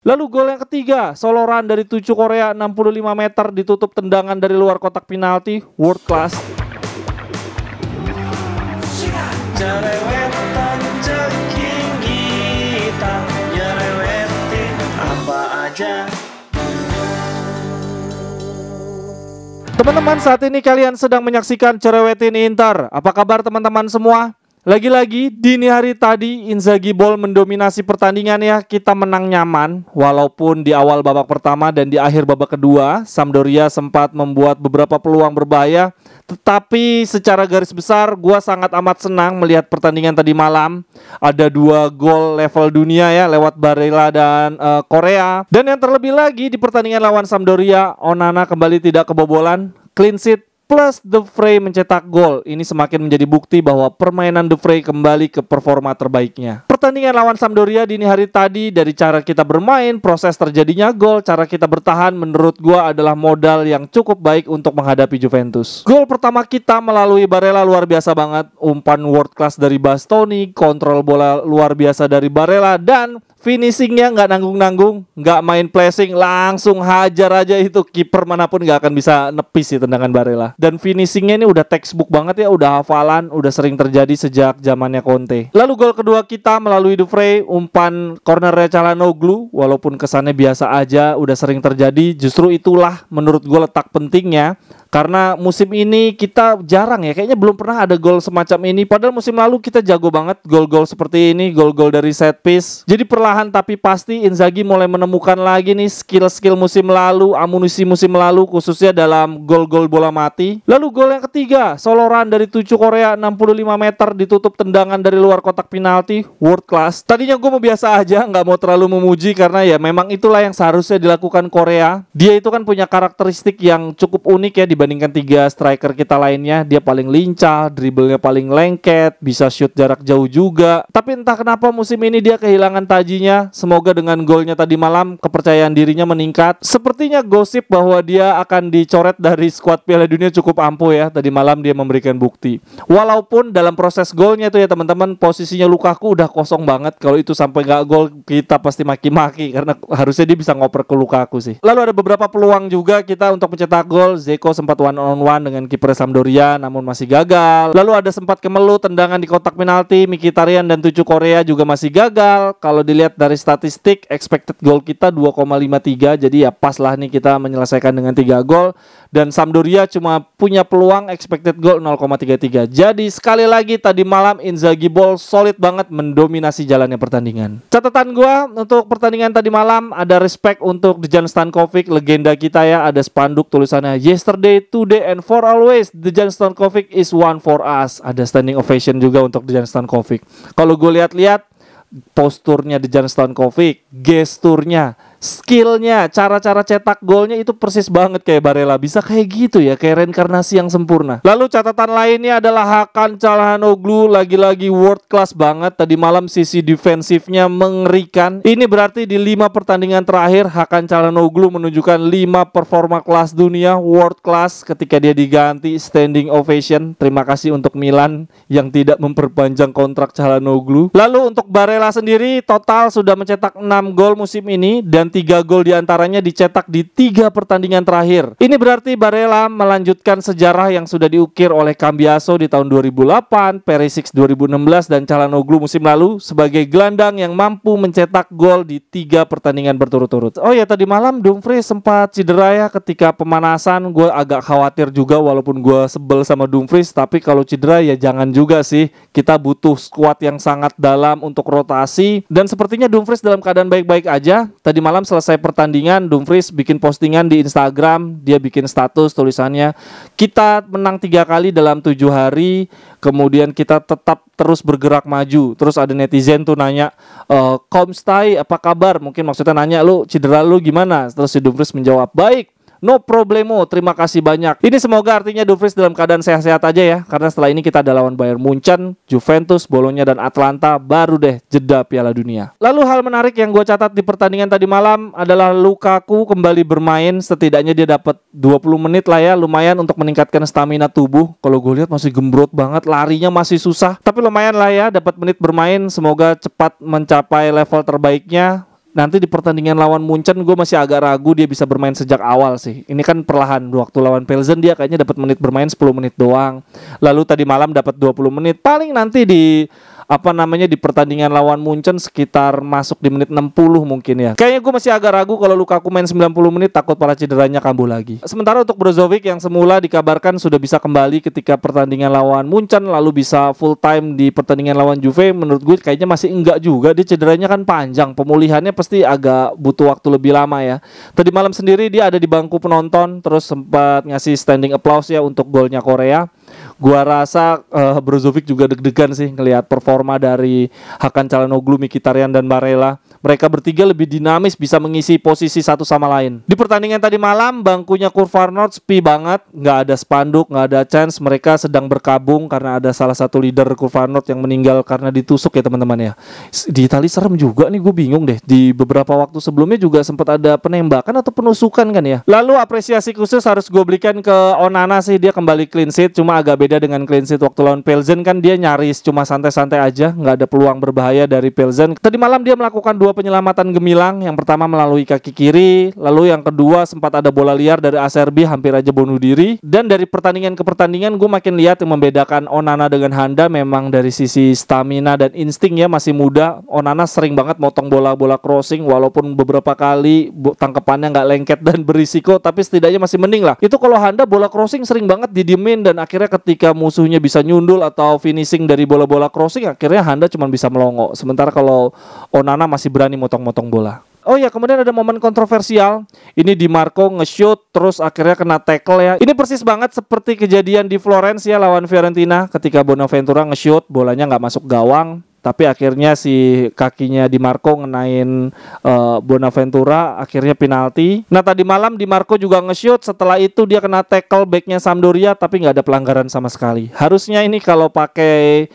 Lalu gol yang ketiga, solo run dari Tucu Korea 65 meter ditutup tendangan dari luar kotak penalti, world class. Jerewetan ceking kita, nyerewetin apa aja. Teman-teman, saat ini kalian sedang menyaksikan Cerewetin Inter. Apa kabar teman-teman semua? Lagi-lagi dini hari tadi Inzaghi Ball mendominasi pertandingan ya. Kita menang nyaman walaupun di awal babak pertama dan di akhir babak kedua Sampdoria sempat membuat beberapa peluang berbahaya. Tetapi secara garis besar gua sangat amat senang melihat pertandingan tadi malam. Ada 2 gol level dunia ya lewat Barella dan Korea. Dan yang terlebih lagi di pertandingan lawan Sampdoria, Onana kembali tidak kebobolan, clean sheet plus De Vrij mencetak gol. Ini semakin menjadi bukti bahwa permainan De Vrij kembali ke performa terbaiknya. Pertandingan lawan Sampdoria dini hari tadi, dari cara kita bermain, proses terjadinya gol, cara kita bertahan, menurut gua adalah modal yang cukup baik untuk menghadapi Juventus. Gol pertama kita melalui Barella luar biasa banget. Umpan world class dari Bastoni, kontrol bola luar biasa dari Barella, dan finishingnya nggak nanggung-nanggung, nggak main pressing, langsung hajar aja itu. Kiper manapun nggak akan bisa nepis sih tendangan Barella. Dan finishingnya ini udah textbook banget ya, udah hafalan, udah sering terjadi sejak zamannya Conte. Lalu gol kedua kita melalui De Vrij, umpan cornernya Çalhanoğlu, walaupun kesannya biasa aja, udah sering terjadi. Justru itulah menurut gue letak pentingnya. Karena musim ini kita jarang ya, kayaknya belum pernah ada gol semacam ini. Padahal musim lalu kita jago banget gol-gol seperti ini, gol-gol dari set piece. Jadi perlahan tapi pasti Inzaghi mulai menemukan lagi nih skill-skill musim lalu, amunisi musim lalu, khususnya dalam gol-gol bola mati. Lalu gol yang ketiga, solo run dari Tucu Korea 65 meter ditutup tendangan dari luar kotak penalti, world class. Tadinya gue mau biasa aja, nggak mau terlalu memuji karena ya memang itulah yang seharusnya dilakukan Korea. Dia itu kan punya karakteristik yang cukup unik ya dibandingkan 3 striker kita lainnya. Dia paling lincah, dribblenya paling lengket, bisa shoot jarak jauh juga. Tapi entah kenapa musim ini dia kehilangan tajinya. Semoga dengan golnya tadi malam kepercayaan dirinya meningkat. Sepertinya gosip bahwa dia akan dicoret dari skuad Piala Dunia cukup ampuh ya. Tadi malam dia memberikan bukti. Walaupun dalam proses golnya itu ya teman-teman, posisinya Lukaku udah kosong banget. Kalau itu sampai nggak gol kita pasti maki-maki karena harusnya dia bisa ngoper ke Lukaku sih. Lalu ada beberapa peluang juga kita untuk mencetak gol. Zeko sempat one on one dengan kiper Sampdoria namun masih gagal. Lalu ada sempat kemelut tendangan di kotak penalti, Mkhitaryan dan Tucu Korea juga masih gagal. Kalau dilihat dari statistik expected goal kita 2,53, jadi ya pas lah nih kita menyelesaikan dengan 3 gol. Dan Sampdoria cuma punya peluang expected goal 0,33. Jadi sekali lagi tadi malam Inzaghi Ball solid banget mendominasi jalannya pertandingan. Catatan gua untuk pertandingan tadi malam, ada respect untuk Dejan Stankovic, legenda kita ya. Ada spanduk tulisannya yesterday, today and for always Dejan Stankovic is one for us. Ada standing ovation juga untuk Dejan Stankovic. Kalau gue lihat-lihat posturnya Dejan Stankovic, gesturnya, skillnya, cara-cara cetak golnya itu persis banget kayak Barella. Bisa kayak gitu ya, kayak reinkarnasi yang sempurna. Lalu catatan lainnya adalah Hakan Çalhanoğlu, lagi-lagi world class banget. Tadi malam sisi defensifnya mengerikan. Ini berarti di 5 pertandingan terakhir Hakan Çalhanoğlu menunjukkan 5 performa kelas dunia, world class. Ketika dia diganti, standing ovation. Terima kasih untuk Milan yang tidak memperpanjang kontrak Çalhanoğlu. Lalu untuk Barella sendiri total sudah mencetak 6 gol musim ini dan 3 gol diantaranya dicetak di 3 pertandingan terakhir. Ini berarti Barella melanjutkan sejarah yang sudah diukir oleh Cambiaso di tahun 2008, Perisic 2016 dan Çalhanoğlu musim lalu sebagai gelandang yang mampu mencetak gol di 3 pertandingan berturut-turut. Oh ya, tadi malam Dumfries sempat cedera ya ketika pemanasan. Gue agak khawatir juga walaupun gue sebel sama Dumfries, tapi kalau cedera ya jangan juga sih. Kita butuh skuad yang sangat dalam untuk rotasi dan sepertinya Dumfries dalam keadaan baik-baik aja. Tadi malam selesai pertandingan, Dumfries bikin postingan di Instagram. Dia bikin status tulisannya, kita menang 3 kali dalam 7 hari, kemudian kita tetap terus bergerak maju. Terus ada netizen tuh nanya, Komstai apa kabar? Mungkin maksudnya nanya, lu cedera lu gimana? Terus si Dumfries menjawab, baik, no problemo, terima kasih banyak. Ini semoga artinya Dumfries dalam keadaan sehat-sehat aja ya. Karena setelah ini kita ada lawan Bayern Munchen, Juventus, Bologna dan Atlanta. Baru deh jeda Piala Dunia. Lalu hal menarik yang gue catat di pertandingan tadi malam adalah Lukaku kembali bermain. Setidaknya dia dapat 20 menit lah ya. Lumayan untuk meningkatkan stamina tubuh. Kalau gue lihat masih gembrot banget, larinya masih susah. Tapi lumayan lah ya dapat menit bermain. Semoga cepat mencapai level terbaiknya. Nanti di pertandingan lawan Munchen gue masih agak ragu dia bisa bermain sejak awal sih. Ini kan perlahan, waktu lawan Pilsen dia kayaknya dapat menit bermain 10 menit doang. Lalu tadi malam dapat 20 menit. Paling nanti di di pertandingan lawan Munchen sekitar masuk di menit 60 mungkin ya. Kayaknya gue masih agak ragu kalau Lukaku main 90 menit, takut para cederanya kambuh lagi. Sementara untuk Brozovic yang semula dikabarkan sudah bisa kembali ketika pertandingan lawan Munchen, lalu bisa full time di pertandingan lawan Juve, menurut gue kayaknya masih enggak juga. Dia cederanya kan panjang, pemulihannya pasti agak butuh waktu lebih lama ya. Tadi malam sendiri dia ada di bangku penonton, terus sempat ngasih standing applause ya untuk golnya Korea. Gua rasa Brozovic juga deg-degan sih ngelihat performa dari Hakan Çalhanoğlu, Mkhitaryan dan Barella. Mereka bertiga lebih dinamis, bisa mengisi posisi satu sama lain. Di pertandingan tadi malam, bangkunya Kurvarnort sepi banget, nggak ada spanduk, nggak ada chance. Mereka sedang berkabung karena ada salah satu leader Kurvarnort yang meninggal karena ditusuk ya teman-teman ya. Di Italia serem juga nih, gue bingung deh. Di beberapa waktu sebelumnya juga sempat ada penembakan atau penusukan kan ya. Lalu apresiasi khusus harus gue berikan ke Onana sih, dia kembali clean sheet, cuma agak beda dengan clean sheet waktu lawan Pilsen kan dia nyaris cuma santai-santai aja, nggak ada peluang berbahaya dari Pilsen. Tadi malam dia melakukan 2 penyelamatan gemilang, yang pertama melalui kaki kiri, lalu yang kedua sempat ada bola liar dari Acerbi hampir aja bunuh diri. Dan dari pertandingan ke pertandingan gue makin lihat yang membedakan Onana dengan Handa memang dari sisi stamina dan insting ya, masih muda. Onana sering banget motong bola-bola crossing walaupun beberapa kali tangkapannya nggak lengket dan berisiko, tapi setidaknya masih mending lah. Itu kalau Handa bola crossing sering banget didiemin dan akhirnya ketika musuhnya bisa nyundul atau finishing dari bola-bola crossing, akhirnya Handa cuma bisa melongo. Sementara kalau Onana masih berani motong-motong bola. Oh ya, kemudian ada momen kontroversial. Ini Di Marco nge-shoot terus akhirnya kena tackle ya. Ini persis banget seperti kejadian di Florence ya lawan Fiorentina ketika Bonaventura nge-shoot, bolanya nggak masuk gawang. Tapi akhirnya si kakinya Di Marco ngenain Bonaventura, akhirnya penalti. Nah tadi malam Di Marco juga nge-shoot, setelah itu dia kena tackle backnya Sampdoria, tapi nggak ada pelanggaran sama sekali. Harusnya ini kalau pakai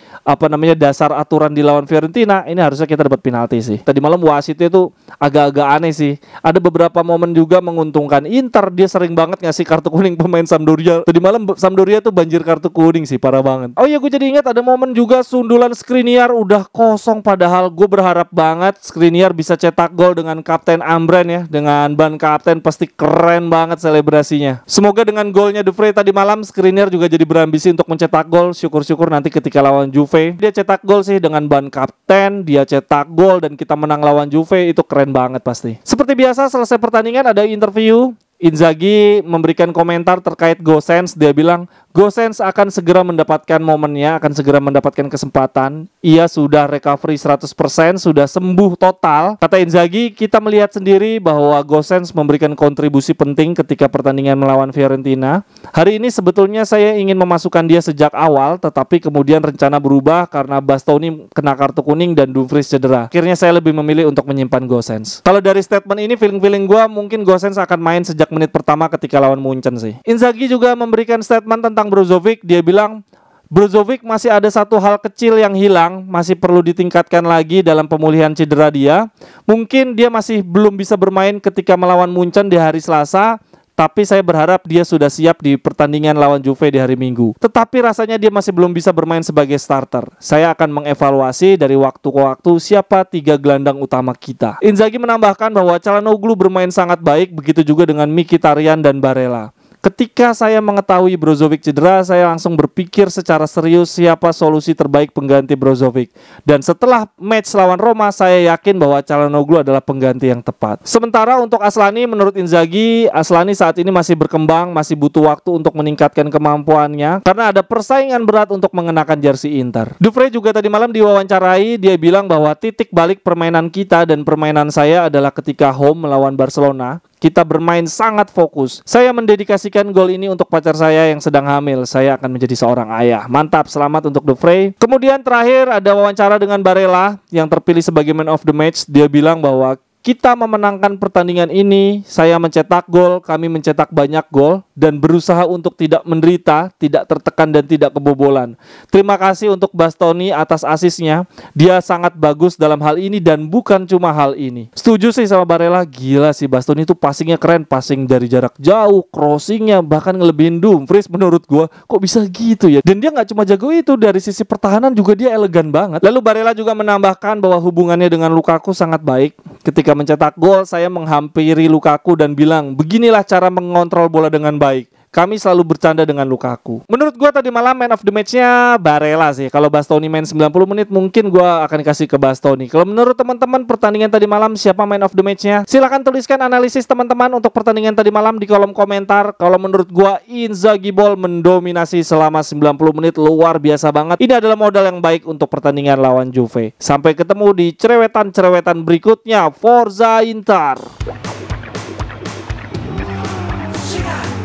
dasar aturan di lawan Fiorentina, ini harusnya kita dapat penalti sih. Tadi malam wasitnya itu agak-agak aneh sih. Ada beberapa momen juga menguntungkan Inter, dia sering banget ngasih kartu kuning pemain Sampdoria. Tadi malam Sampdoria tuh banjir kartu kuning sih, parah banget. Oh iya, gue jadi ingat ada momen juga sundulan Skriniar udah kosong, padahal gue berharap banget Skriniar bisa cetak gol dengan Kapten Ambren ya, dengan ban kapten, pasti keren banget selebrasinya. Semoga dengan golnya De Vrij tadi malam Skriniar juga jadi berambisi untuk mencetak gol. Syukur-syukur nanti ketika lawan Juve dia cetak gol sih dengan ban kapten, dia cetak gol dan kita menang lawan Juve, itu keren banget pasti. Seperti biasa selesai pertandingan ada interview. Inzaghi memberikan komentar terkait Gosens. Dia bilang Gosens akan segera mendapatkan momennya, akan segera mendapatkan kesempatan. Ia sudah recovery 100%, sudah sembuh total. Kata Inzaghi, kita melihat sendiri bahwa Gosens memberikan kontribusi penting ketika pertandingan melawan Fiorentina. Hari ini sebetulnya saya ingin memasukkan dia sejak awal, tetapi kemudian rencana berubah karena Bastoni kena kartu kuning dan Dumfries cedera. Akhirnya saya lebih memilih untuk menyimpan Gosens. Kalau dari statement ini, feeling gue mungkin Gosens akan main sejak menit pertama ketika lawan Munchen sih. Inzaghi juga memberikan statement tentang Brozovic. Dia bilang Brozovic masih ada satu hal kecil yang hilang, masih perlu ditingkatkan lagi dalam pemulihan cedera dia. Mungkin dia masih belum bisa bermain ketika melawan Munchen di hari Selasa, tapi saya berharap dia sudah siap di pertandingan lawan Juve di hari Minggu. Tetapi rasanya dia masih belum bisa bermain sebagai starter. Saya akan mengevaluasi dari waktu ke waktu siapa 3 gelandang utama kita. Inzaghi menambahkan bahwa Çalhanoğlu bermain sangat baik, begitu juga dengan Mkhitaryan dan Barella. Ketika saya mengetahui Brozovic cedera, saya langsung berpikir secara serius siapa solusi terbaik pengganti Brozovic. Dan setelah match lawan Roma, saya yakin bahwa Çalhanoğlu adalah pengganti yang tepat. Sementara untuk Aslani, menurut Inzaghi, Aslani saat ini masih berkembang, masih butuh waktu untuk meningkatkan kemampuannya karena ada persaingan berat untuk mengenakan jersey Inter. De Vrij juga tadi malam diwawancarai, dia bilang bahwa titik balik permainan kita dan permainan saya adalah ketika home melawan Barcelona. Kita bermain sangat fokus. Saya mendedikasikan gol ini untuk pacar saya yang sedang hamil. Saya akan menjadi seorang ayah. Mantap, selamat untuk De Vrij. Kemudian terakhir ada wawancara dengan Barella yang terpilih sebagai man of the match. Dia bilang bahwa kita memenangkan pertandingan ini, saya mencetak gol, kami mencetak banyak gol, dan berusaha untuk tidak menderita, tidak tertekan dan tidak kebobolan. Terima kasih untuk Bastoni atas asisnya. Dia sangat bagus dalam hal ini dan bukan cuma hal ini. Setuju sih sama Barella, gila sih Bastoni itu passingnya keren, passing dari jarak jauh, crossingnya bahkan ngelebihin Dumfries menurut gua. Kok bisa gitu ya? Dan dia nggak cuma jago itu, dari sisi pertahanan juga dia elegan banget. Lalu Barella juga menambahkan bahwa hubungannya dengan Lukaku sangat baik. Ketika mencetak gol, saya menghampiri Lukaku dan bilang, beginilah cara mengontrol bola dengan baik. Kami selalu bercanda dengan Lukaku. Menurut gue tadi malam man of the match-nya Barella sih. Kalau Bastoni main 90 menit mungkin gue akan kasih ke Bastoni. Kalau menurut teman-teman pertandingan tadi malam siapa man of the match-nya? Silahkan tuliskan analisis teman-teman untuk pertandingan tadi malam di kolom komentar. Kalau menurut gue Inzaghi Ball mendominasi selama 90 menit luar biasa banget. Ini adalah modal yang baik untuk pertandingan lawan Juve. Sampai ketemu di cerewetan-cerewetan berikutnya. Forza Inter.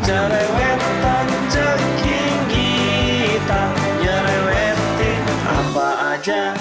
Cerewetan ceking kita nyerewetin apa aja.